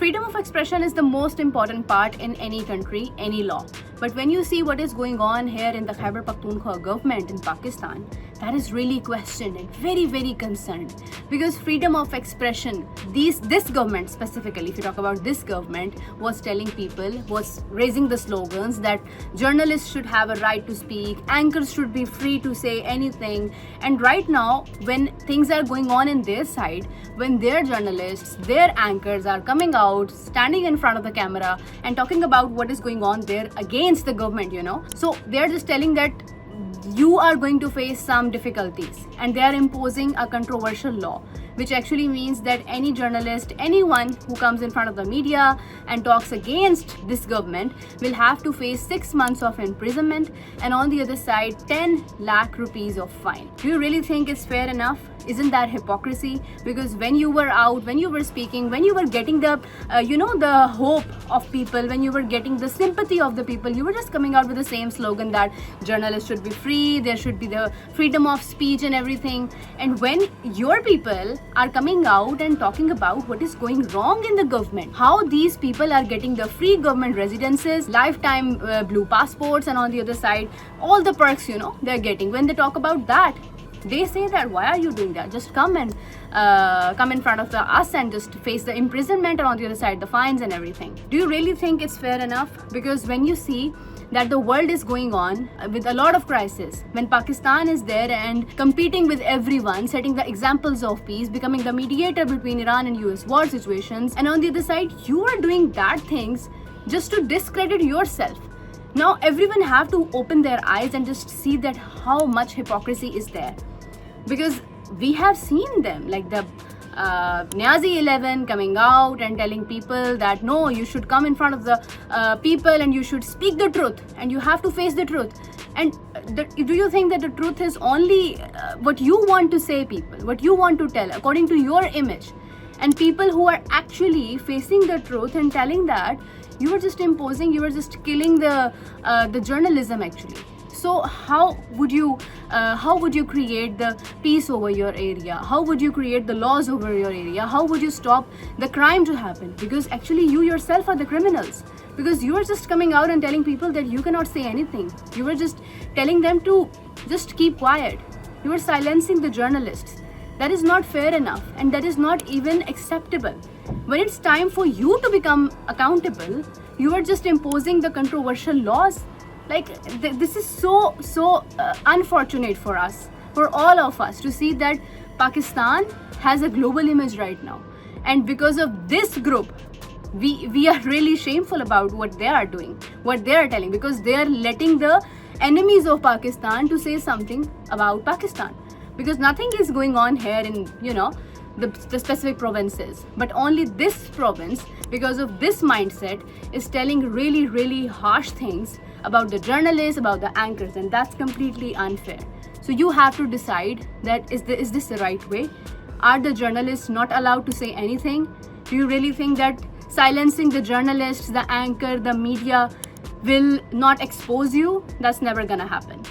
Freedom of expression is the most important part in any country, any law. But when you see what is going on here in the Khyber Pakhtunkhwa government in Pakistan, that is really questioned and very, very concerned. Because freedom of expression, this government specifically, if you talk about this government, was telling people, was raising the slogans that journalists should have a right to speak, anchors should be free to say anything. And right now, when things are going on in their side, when their journalists, their anchors are coming out, standing in front of the camera and talking about what is going on there against the government, So they're just telling that you are going to face some difficulties, and they are imposing a controversial law, which actually means that any journalist, anyone who comes in front of the media and talks against this government will have to face 6 months of imprisonment, and on the other side 10 lakh rupees of fine. Do you really think it's fair enough? Isn't that hypocrisy? Because when you were out, when you were speaking, when you were getting the the hope of people, when you were getting the sympathy of the people, you were just coming out with the same slogan that journalists should be free, there should be the freedom of speech and everything. And when your people are coming out and talking about what is going wrong in the government, how these people are getting the free government residences, lifetime blue passports, and on the other side all the perks they're getting, when they talk about that, they say that why are you doing that? Just come and come in front of us and just face the imprisonment, and on the other side the fines and everything. Do you really think it's fair enough? Because when you see that the world is going on with a lot of crisis, when Pakistan is there and competing with everyone, setting the examples of peace, becoming the mediator between Iran and US war situations, and on the other side you are doing that things just to discredit yourself. Now everyone have to open their eyes and just see that how much hypocrisy is there. Because we have seen them, like the Niazi 11 coming out and telling people that no, you should come in front of the people and you should speak the truth and you have to face the truth. And do you think that the truth is only what you want to say, people, what you want to tell according to your image? And people who are actually facing the truth and telling that, you are just imposing, you are just killing the journalism actually. So how would you create the peace over your area? How would you create the laws over your area? How would you stop the crime to happen? Because actually you yourself are the criminals. Because you are just coming out and telling people that you cannot say anything. You are just telling them to just keep quiet. You are silencing the journalists. That is not fair enough, and that is not even acceptable. When it's time for you to become accountable, you are just imposing the controversial laws. Like this is so unfortunate for us, for all of us, to see that Pakistan has a global image right now, and because of this group we are really shameful about what they are doing, what they are telling, because they are letting the enemies of Pakistan to say something about Pakistan. Because nothing is going on here in the specific provinces, but only this province, because of this mindset, is telling really, really harsh things about the journalists, about the anchors, and that's completely unfair. So you have to decide that is this the right way? Are the journalists not allowed to say anything? Do you really think that silencing the journalists, the anchor, the media will not expose you? That's never gonna happen.